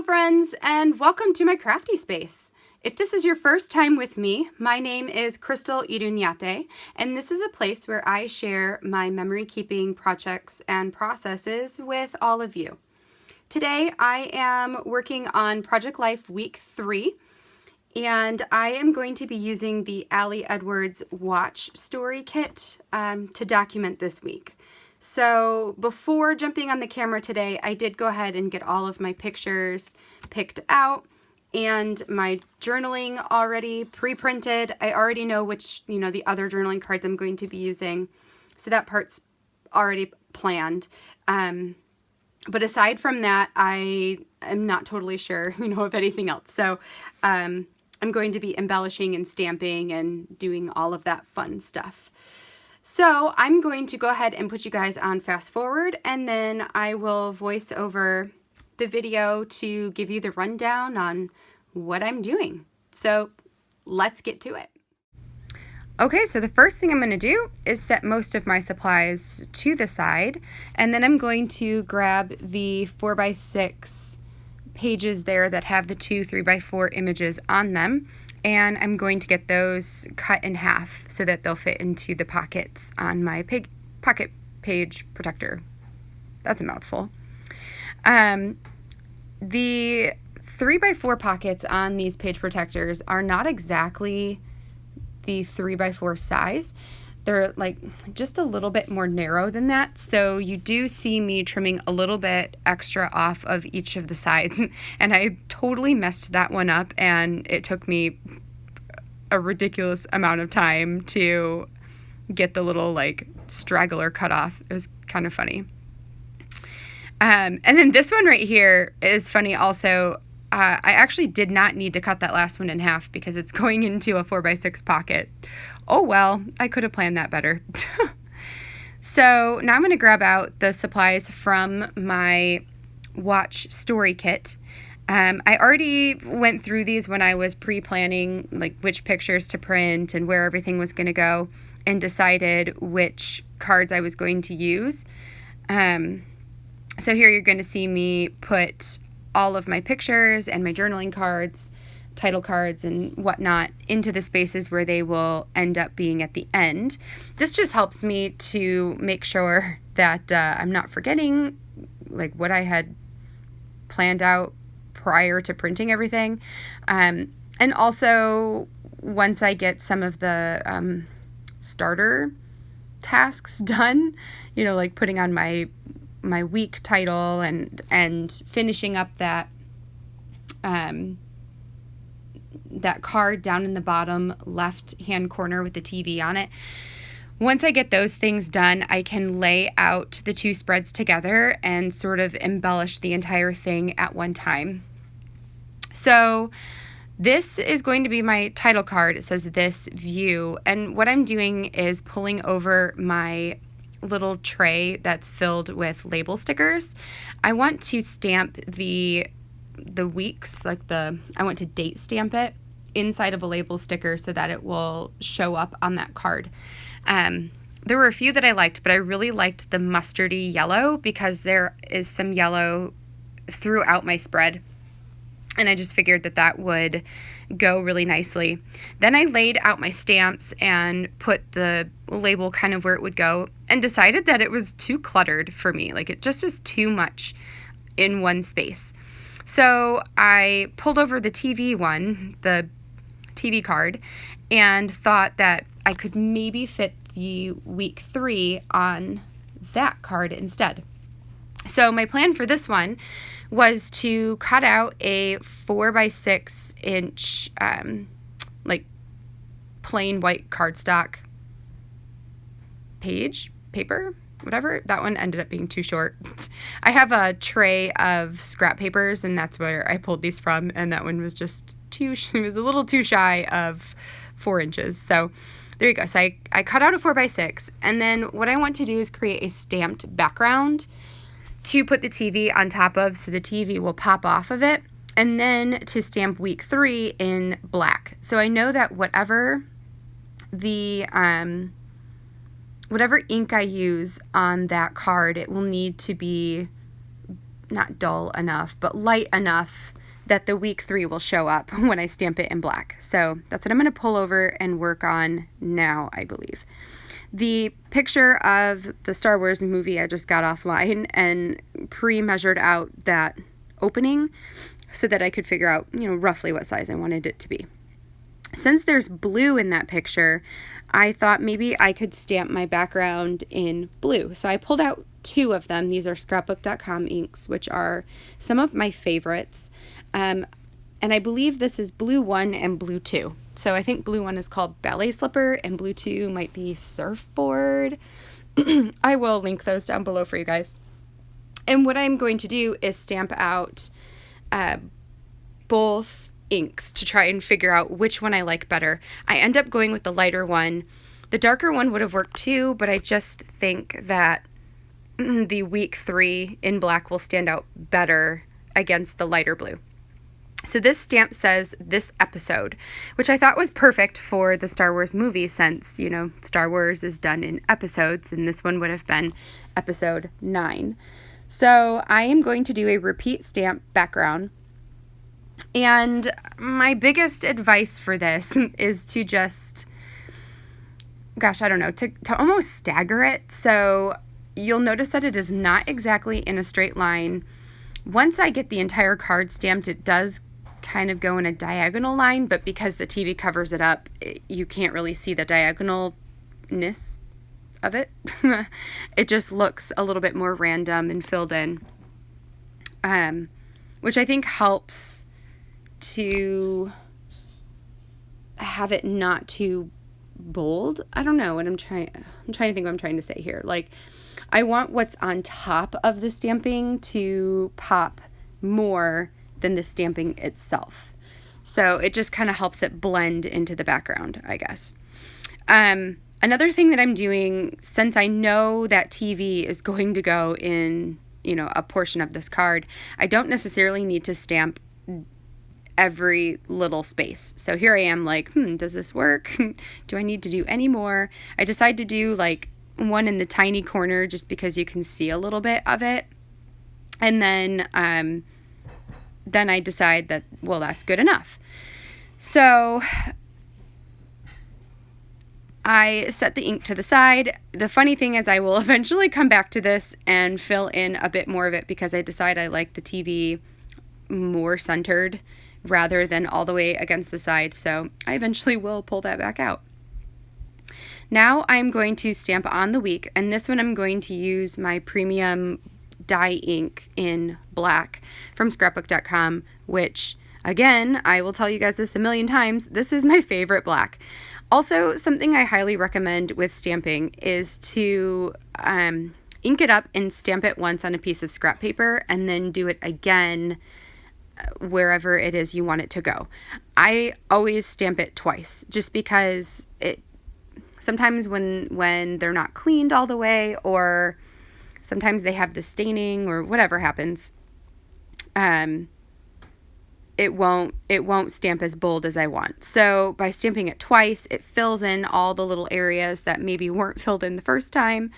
friends, and welcome to my crafty space. If this is your first time with me, my name is Crystal Iruñate, and this is a place where I share my memory keeping projects and processes with all of you. Today I am working on Project Life Week 3, and I am going to be using the Allie Edwards Watch Story Kit to document this week. So before jumping on the camera today, I did go ahead and get all of my pictures picked out and my journaling already pre-printed. I already know which, the other journaling cards I'm going to be using. So that part's already planned. But aside from that, I am not totally sure, of anything else. So I'm going to be embellishing and stamping and doing all of that fun stuff. So I'm going to go ahead and put you guys on fast forward, and then I will voice over the video to give you the rundown on what I'm doing. So let's get to it. Okay, so the first thing I'm going to do is set most of my supplies to the side, and then I'm going to grab the 4x6 pages there that have the two 3x4 images on them. And I'm going to get those cut in half so that they'll fit into the pockets on my pocket page protector. That's a mouthful. The 3x4 pockets on these page protectors are not exactly the 3x4 size. They're like just a little bit more narrow than that. So you do see me trimming a little bit extra off of each of the sides. And I totally messed that one up, and it took me a ridiculous amount of time to get the little straggler cut off. It was kind of funny. And then this one right here is funny also. I actually did not need to cut that last one in half because it's going into a 4x6 pocket. Oh well, I could have planned that better. So now I'm going to grab out the supplies from my watch story kit. I already went through these when I was pre-planning which pictures to print and where everything was going to go, and decided which cards I was going to use. So here you're going to see me put all of my pictures and my journaling cards, title cards, and whatnot into the spaces where they will end up being at the end. This just helps me to make sure that I'm not forgetting what I had planned out prior to printing everything. And also, once I get some of the starter tasks done, putting on my week title and finishing up that that card down in the bottom left hand corner with the TV on it. Once I get those things done, I can lay out the two spreads together and sort of embellish the entire thing at one time. So this is going to be my title card. It says "This View," and what I'm doing is pulling over my little tray that's filled with label stickers. I want to stamp the weeks, I want to date stamp it inside of a label sticker so that it will show up on that card. There were a few that I liked, but I really liked the mustardy yellow because there is some yellow throughout my spread, and I just figured that would go really nicely. Then I laid out my stamps and put the label kind of where it would go, and decided that it was too cluttered for me. It just was too much in one space. So I pulled over the TV one, the TV card, and thought that I could maybe fit the week 3 on that card instead. So my plan for this one was to cut out a 4x6 inch, plain white cardstock paper, whatever. That one ended up being too short. I have a tray of scrap papers, and that's where I pulled these from, and that one was just it was a little too shy of 4 inches. So there you go. So I cut out a 4x6, and then what I want to do is create a stamped background to put the TV on top of, so the TV will pop off of it, and then to stamp week 3 in black. So I know that whatever ink I use on that card, it will need to be not dull enough, but light enough that the week 3 will show up when I stamp it in black. So that's what I'm going to pull over and work on now, I believe. The picture of the Star Wars movie I just got offline and pre-measured out that opening so that I could figure out, roughly what size I wanted it to be. Since there's blue in that picture, I thought maybe I could stamp my background in blue. So I pulled out 2 of them. These are scrapbook.com inks, which are some of my favorites. And I believe this is blue 1 and blue 2. So I think blue 1 is called Ballet Slipper and blue 2 might be Surfboard. I will link those down below for you guys. And what I'm going to do is stamp out both inks to try and figure out which one I like better. I end up going with the lighter one. The darker one would have worked too, but I just think that the week 3 in black will stand out better against the lighter blue. So this stamp says this episode, which I thought was perfect for the Star Wars movie since, Star Wars is done in episodes and this one would have been episode 9. So I am going to do a repeat stamp background. And my biggest advice for this is to just, to almost stagger it. So you'll notice that it is not exactly in a straight line. Once I get the entire card stamped, it does kind of go in a diagonal line, but because the TV covers it up, you can't really see the diagonalness of it. It just looks a little bit more random and filled in, which I think helps to have it not too bold. I don't know what I'm trying to think what I'm trying to say here. Like, I want what's on top of the stamping to pop more than the stamping itself. So it just kind of helps it blend into the background, I guess. Another thing that I'm doing, since I know that TV is going to go in, a portion of this card, I don't necessarily need to stamp every little space. So here I am like, does this work? Do I need to do any more? I decide to do like one in the tiny corner just because you can see a little bit of it. And then I decide that, well, that's good enough. So I set the ink to the side. The funny thing is I will eventually come back to this and fill in a bit more of it because I decide I like the TV more centered rather than all the way against the side. So I eventually will pull that back out. Now I'm going to stamp on the week, and this one I'm going to use my premium dye ink in black from scrapbook.com, which again, I will tell you guys this a million times, this is my favorite black. Also, something I highly recommend with stamping is to ink it up and stamp it once on a piece of scrap paper and then do it again wherever it is you want it to go. I always stamp it twice just because sometimes when they're not cleaned all the way, or sometimes they have the staining or whatever happens, it won't stamp as bold as I want. So by stamping it twice, it fills in all the little areas that maybe weren't filled in the first time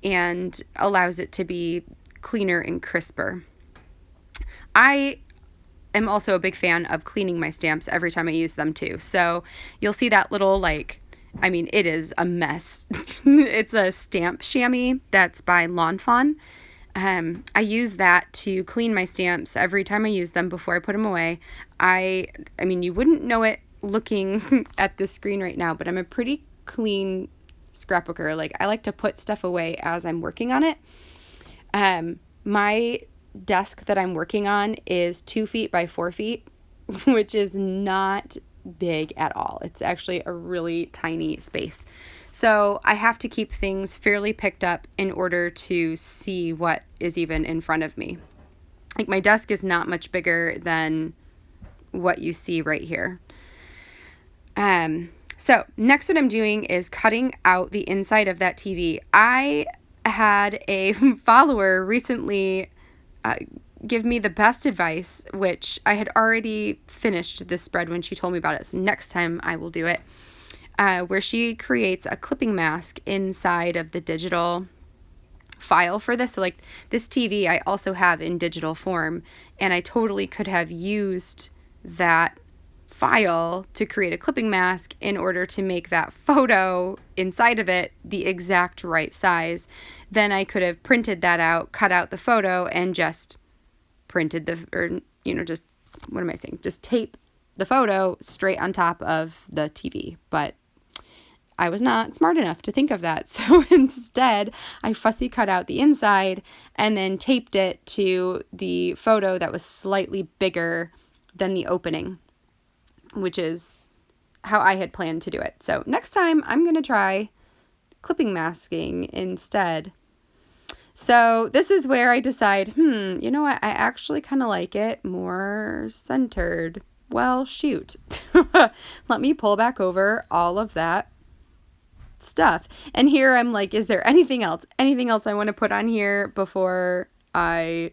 and allows it to be cleaner and crisper. I am also a big fan of cleaning my stamps every time I use them too. So you'll see that little it is a mess. It's a stamp chamois that's by Lawn Fawn. I use that to clean my stamps every time I use them before I put them away. I mean, you wouldn't know it looking at the screen right now, but I'm a pretty clean scrapbooker. Like, I like to put stuff away as I'm working on it. My desk that I'm working on is 2 feet by 4 feet, which is not big at all. It's actually a really tiny space. So I have to keep things fairly picked up in order to see what is even in front of me. Like, my desk is not much bigger than what you see right here. So next what I'm doing is cutting out the inside of that TV. I had a follower recently give me the best advice, which I had already finished this spread when she told me about it. So next time I will do it, where she creates a clipping mask inside of the digital file for this. So like this TV I also have in digital form, and I totally could have used that file to create a clipping mask in order to make that photo inside of it the exact right size. Then I could have printed that out, cut out the photo, and just printed just, what am I saying? Just tape the photo straight on top of the TV. But I was not smart enough to think of that. So instead, I fussy cut out the inside and then taped it to the photo that was slightly bigger than the opening, which is how I had planned to do it. So next time I'm going to try clipping masking instead. So this is where I decide, you know what? I actually kind of like it more centered. Well, shoot. Let me pull back over all of that stuff. And here I'm like, is there anything else I want to put on here before I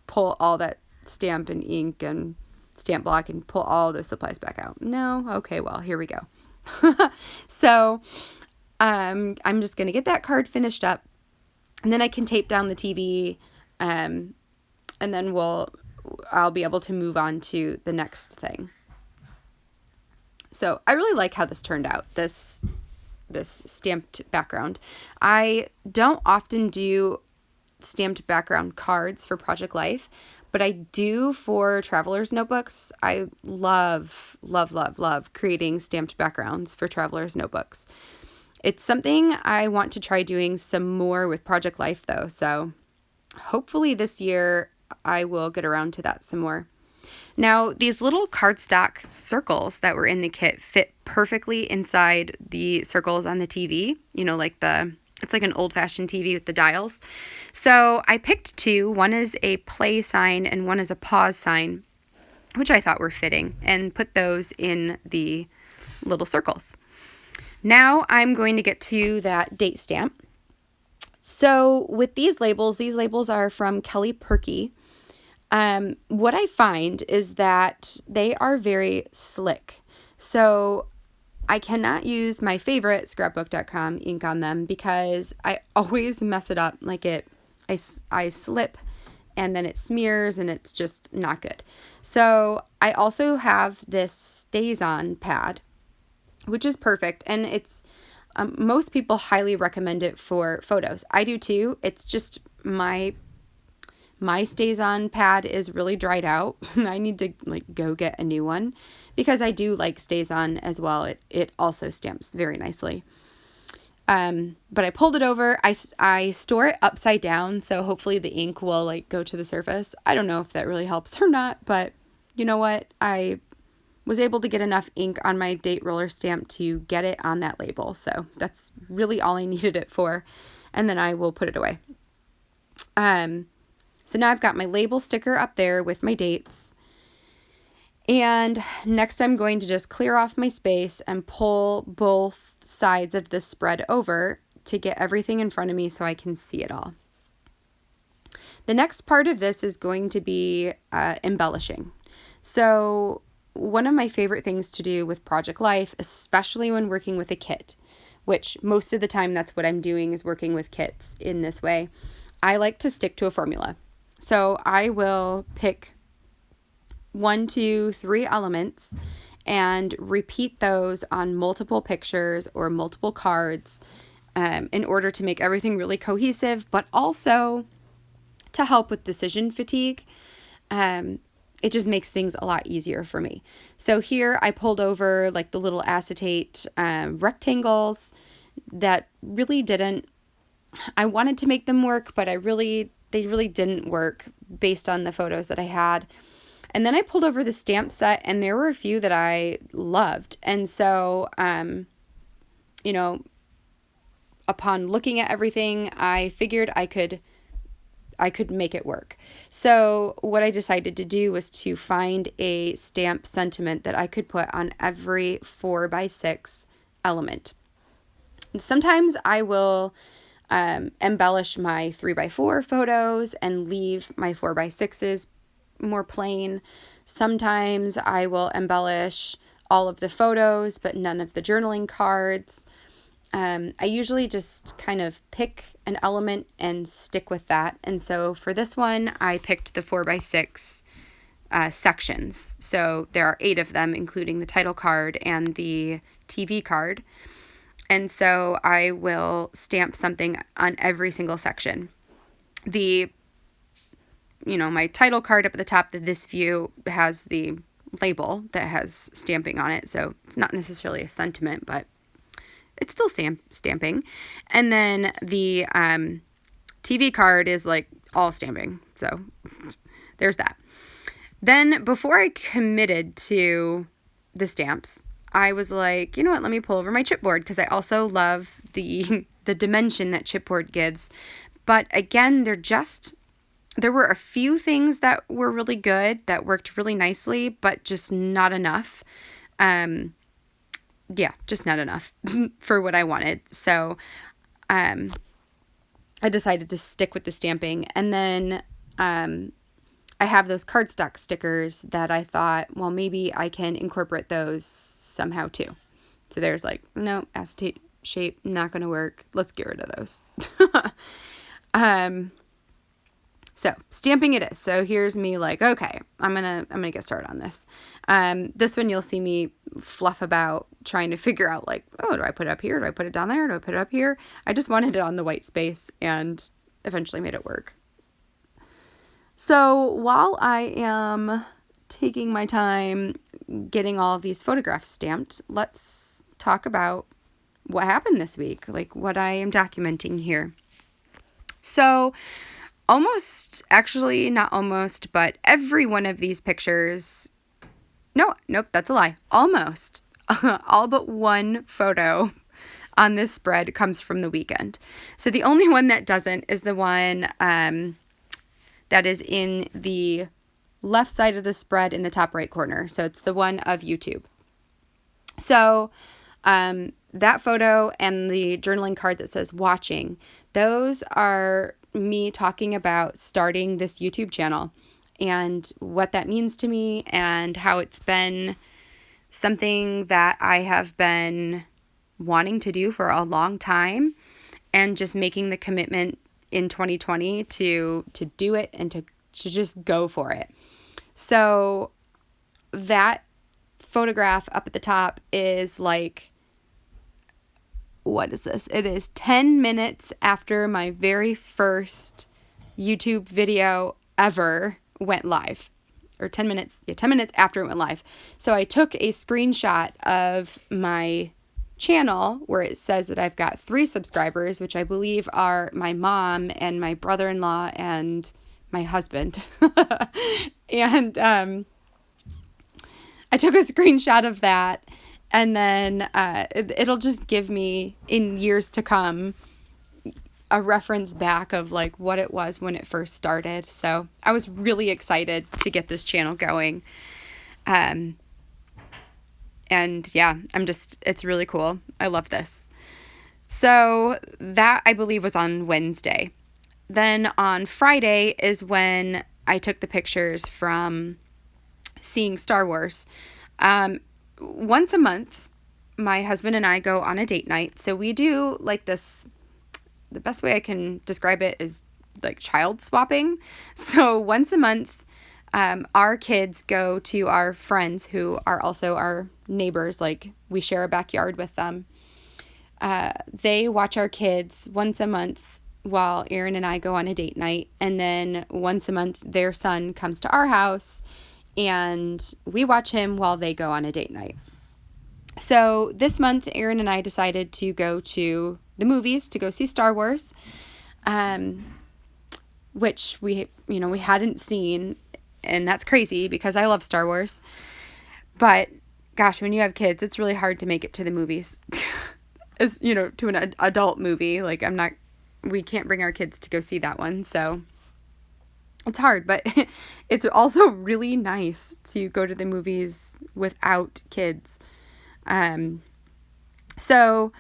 pull all that stamp and ink and stamp block and pull all those supplies back out? No? Okay, well, here we go. So I'm just going to get that card finished up, and then I can tape down the TV, and then I'll be able to move on to the next thing. So I really like how this turned out, this stamped background. I don't often do stamped background cards for Project Life, but I do for traveler's notebooks. I love, love, love, love creating stamped backgrounds for traveler's notebooks. It's something I want to try doing some more with Project Life though, so hopefully this year I will get around to that some more. Now, these little cardstock circles that were in the kit fit perfectly inside the circles on the TV, it's like an old-fashioned TV with the dials. So I picked two. One is a play sign and one is a pause sign, which I thought were fitting, and put those in the little circles. Now I'm going to get to that date stamp. So with these labels are from Kelly Perky. What I find is that they are very slick. So I cannot use my favorite scrapbook.com ink on them because I always mess it up. I slip and then it smears and it's just not good. So I also have this Stays On pad, which is perfect. And it's, most people highly recommend it for photos. I do too. It's just my Stays On pad is really dried out. I need to go get a new one because I do like Stays On as well. It also stamps very nicely. But I pulled it over. I store it upside down, so hopefully the ink will go to the surface. I don't know if that really helps or not, but you know what? I was able to get enough ink on my date roller stamp to get it on that label. So that's really all I needed it for. And then I will put it away. So now I've got my label sticker up there with my dates. And next I'm going to just clear off my space and pull both sides of this spread over to get everything in front of me so I can see it all. The next part of this is going to be embellishing. So one of my favorite things to do with Project Life, especially when working with a kit, which most of the time that's what I'm doing is working with kits in this way, I like to stick to a formula. So I will pick 1, 2, 3 elements and repeat those on multiple pictures or multiple cards in order to make everything really cohesive, but also to help with decision fatigue. It just makes things a lot easier for me. So here I pulled over the little acetate rectangles that really didn't, I wanted to make them work, but they really didn't work based on the photos that I had. And then I pulled over the stamp set, and there were a few that I loved. And so, upon looking at everything, I figured I could make it work. So what I decided to do was to find a stamp sentiment that I could put on every 4x6 element. And sometimes I will embellish my 3x4 photos and leave my 4x6s more plain. Sometimes I will embellish all of the photos but none of the journaling cards. I usually just kind of pick an element and stick with that. And so for this one, I picked the 4x6 sections. So there are 8 of them, including the title card and the TV card. And so I will stamp something on every single section. My title card up at the top, this view has the label that has stamping on it. So it's not necessarily a sentiment, but it's still stamping. And then the TV card is like all stamping. So there's that. Then before I committed to the stamps, I was like, you know what, let me pull over my chipboard, because I also love the dimension that chipboard gives. But again, there were a few things that were really good, that worked really nicely, but just not enough. Just not enough for what I wanted. So I decided to stick with the stamping. And then I have those cardstock stickers that I thought, well, maybe I can incorporate those somehow too. So there's like, no, acetate shape, not going to work. Let's get rid of those. So stamping it is. So here's me like, okay, I'm gonna get started on this. This one you'll see me fluff about trying to figure out like, oh, do I put it up here? Do I put it down there? Do I put it up here? I just wanted it on the white space and eventually made it work. So while I am taking my time getting all of these photographs stamped, let's talk about what happened this week, like what I am documenting here. So but every one of these pictures, nope, that's a lie. Almost all but one photo on this spread comes from the weekend. So the only one that doesn't is the one that is in the left side of the spread in the top right corner. So it's the one of YouTube. So that photo and the journaling card that says watching, those are me talking about starting this YouTube channel and what that means to me and how it's been something that I have been wanting to do for a long time, and just making the commitment in 2020 to do it and to just go for it. So that photograph up at the top is like, what is this? It is 10 minutes after my very first YouTube video ever went live. Or 10 minutes after it went live. So I took a screenshot of my channel where it says that I've got 3 subscribers, which I believe are my mom and my brother-in-law and my husband. And I took a screenshot of that. And then it'll just give me, in years to come, a reference back of like what it was when it first started. So I was really excited to get this channel going. And yeah, it's really cool. I love this. So that, I believe, was on Wednesday. Then on Friday is when I took the pictures from seeing Star Wars. Once a month, my husband and I go on a date night. So we do like this, the best way I can describe it is like child swapping. So once a month, our kids go to our friends who are also our neighbors. Like we share a backyard with them. They watch our kids once a month while Aaron and I go on a date night. And then once a month, their son comes to our house and we watch him while they go on a date night. So this month, Aaron and I decided to go to the movies to go see Star Wars, which we hadn't seen, and that's crazy because I love Star Wars. But gosh, when you have kids, it's really hard to make it to the movies. As to an adult movie, like we can't bring our kids to go see that one, so it's hard, but it's also really nice to go to the movies without kids. So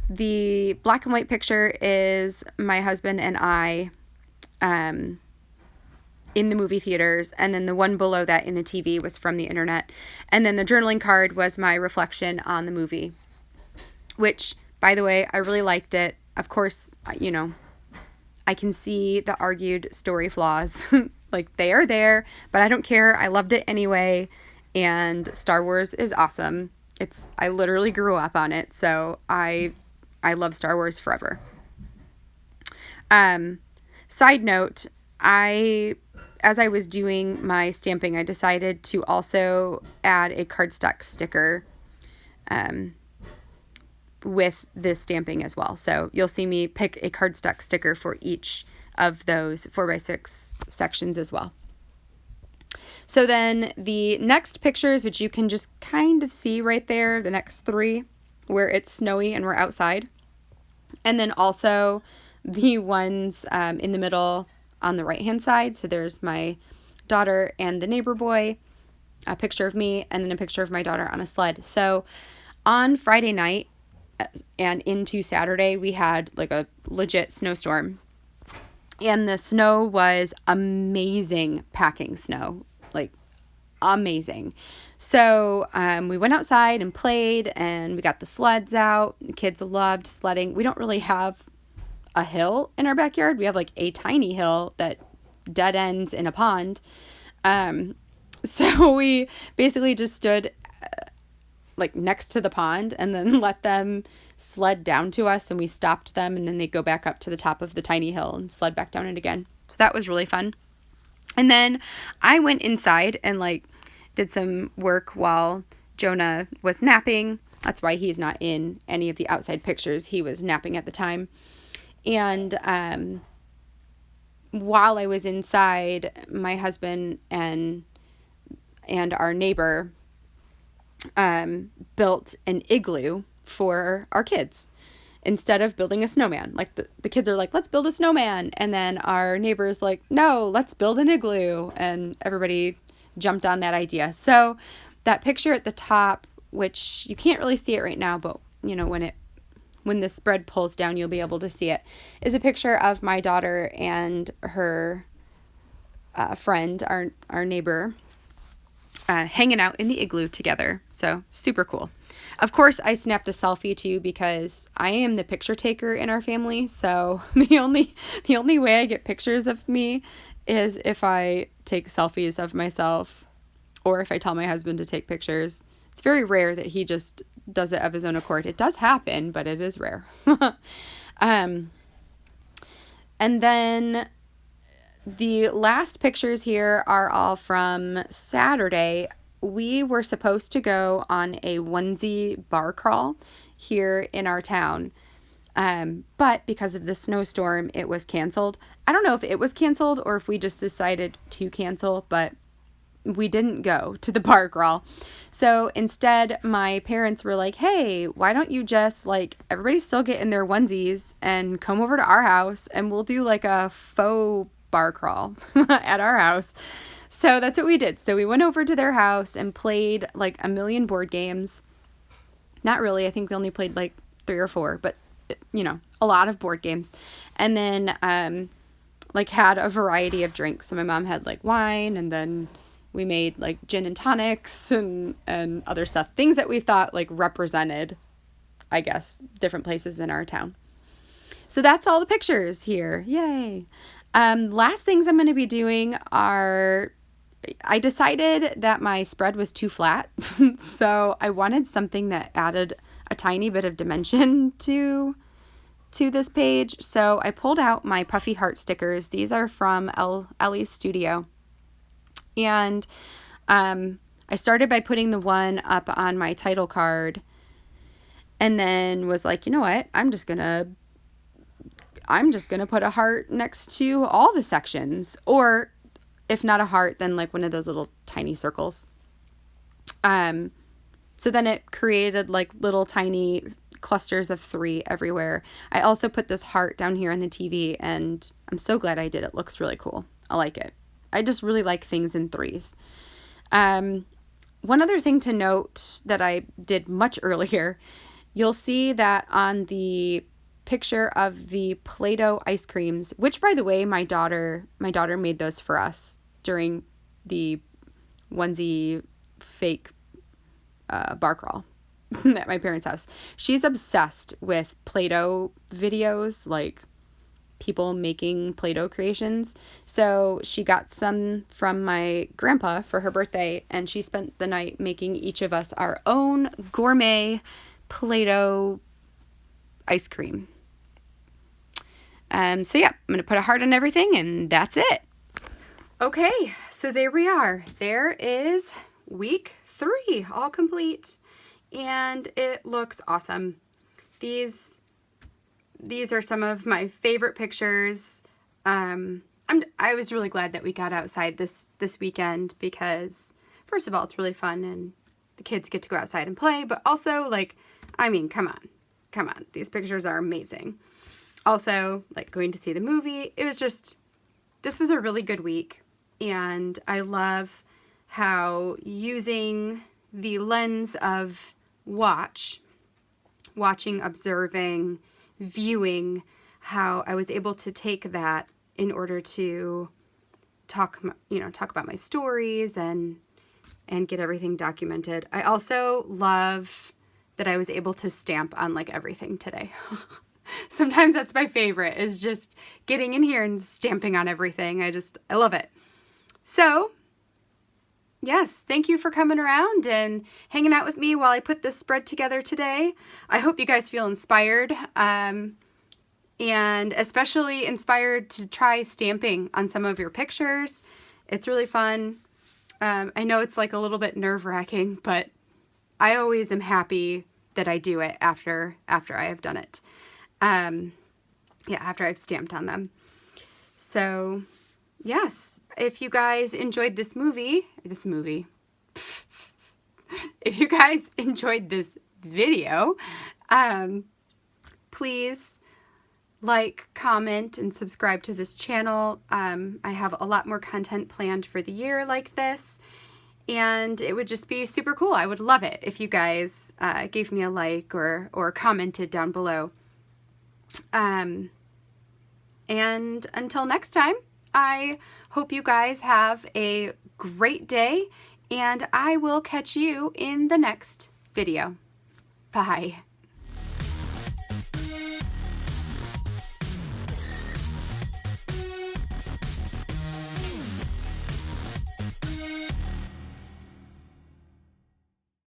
the black and white picture is my husband and I in the movie theaters, and then the one below that in the TV was from the internet. And then the journaling card was my reflection on the movie, which, By the way, I really liked it. Of course, you know, I can see the argued story flaws. Like, they are there, but I don't care. I loved it anyway. And Star Wars is awesome. I literally grew up on it, so I love Star Wars forever. Side note, as I was doing my stamping, I decided to also add a cardstock sticker with this stamping as well. So you'll see me pick a cardstock sticker for each of those 4x6 sections as well. So then the next pictures, which you can just kind of see right there, the next three, where it's snowy and we're outside. And then also the ones in the middle on the right-hand side. So there's my daughter and the neighbor boy, a picture of me, and then a picture of my daughter on a sled. So on Friday night and into Saturday, we had like a legit snowstorm. And the snow was amazing packing snow, like amazing. So we went outside and played, and we got the sleds out. The kids loved sledding. We don't really have a hill in our backyard. We have like a tiny hill that dead ends in a pond. So we basically just stood like next to the pond and then let them sled down to us, and we stopped them, and then they go back up to the top of the tiny hill and sled back down it again. So that was really fun. And then I went inside and like did some work while Jonah was napping. That's why he's not in any of the outside pictures. He was napping at the time. And while I was inside, my husband and our neighbor built an igloo for our kids instead of building a snowman. Like the kids are like, let's build a snowman. And then our neighbor's like, no, let's build an igloo. And everybody jumped on that idea. So that picture at the top, which you can't really see it right now, but you know, when the spread pulls down, you'll be able to see it, is a picture of my daughter and her friend, our neighbor, hanging out in the igloo together. So super cool. Of course, I snapped a selfie too because I am the picture taker in our family. So the only way I get pictures of me is if I take selfies of myself, or if I tell my husband to take pictures. It's very rare that he just does it of his own accord. It does happen, but it is rare. And then the last pictures here are all from Saturday. We were supposed to go on a onesie bar crawl here in our town. But because of the snowstorm, it was canceled. I don't know if it was canceled or if we just decided to cancel, but we didn't go to the bar crawl. So instead, my parents were like, hey, why don't you just like, everybody still get in their onesies and come over to our house and we'll do like a faux bar crawl at our house. So that's what we did. So we went over to their house and played like a million board games. Not really. I think we only played like 3 or 4, but you know, a lot of board games. And then like had a variety of drinks. So my mom had like wine, and then we made like gin and tonics and other stuff. Things that we thought like represented, I guess, different places in our town. So that's all the pictures here. Yay. Last things I'm going to be doing are, I decided that my spread was too flat. So I wanted something that added a tiny bit of dimension to this page. So I pulled out my puffy heart stickers. These are from Ellie's Studio. And I started by putting the one up on my title card, and then was like, you know what? I'm just gonna put a heart next to all the sections, or if not a heart, then like one of those little tiny circles. So then it created like little tiny clusters of 3 everywhere. I also put this heart down here on the TV, and I'm so glad I did. It looks really cool. I like it. I just really like things in 3s. One other thing to note that I did much earlier, you'll see that on the picture of the Play-Doh ice creams, which by the way, my daughter made those for us during the onesie fake bar crawl. at my parents' house. She's obsessed with Play-Doh videos, like people making Play-Doh creations. So she got some from my grandpa for her birthday, and she spent the night making each of us our own gourmet Play-Doh ice cream. So yeah, I'm going to put a heart on everything, and that's it. Okay, so there we are. There is week 3, all complete, and it looks awesome. These are some of my favorite pictures. I was really glad that we got outside this weekend because, first of all, it's really fun and the kids get to go outside and play, but also, like, I mean, come on. These pictures are amazing. Also, like, going to see the movie, this was a really good week, and I love how using the lens of watching, observing, viewing, how I was able to take that in order to talk about my stories and get everything documented. I also love that I was able to stamp on like everything today. Sometimes that's my favorite, is just getting in here and stamping on everything. I love it. So, yes, thank you for coming around and hanging out with me while I put this spread together today. I hope you guys feel inspired, and especially inspired to try stamping on some of your pictures. It's really fun. I know it's like a little bit nerve-wracking, but I always am happy that I do it after I have done it. After I've stamped on them. So, yes, if you guys enjoyed this movie, if you guys enjoyed this video, please like, comment, and subscribe to this channel. I have a lot more content planned for the year like this, and it would just be super cool. I would love it if you guys gave me a like or commented down below. And until next time, I hope you guys have a great day, and I will catch you in the next video. Bye.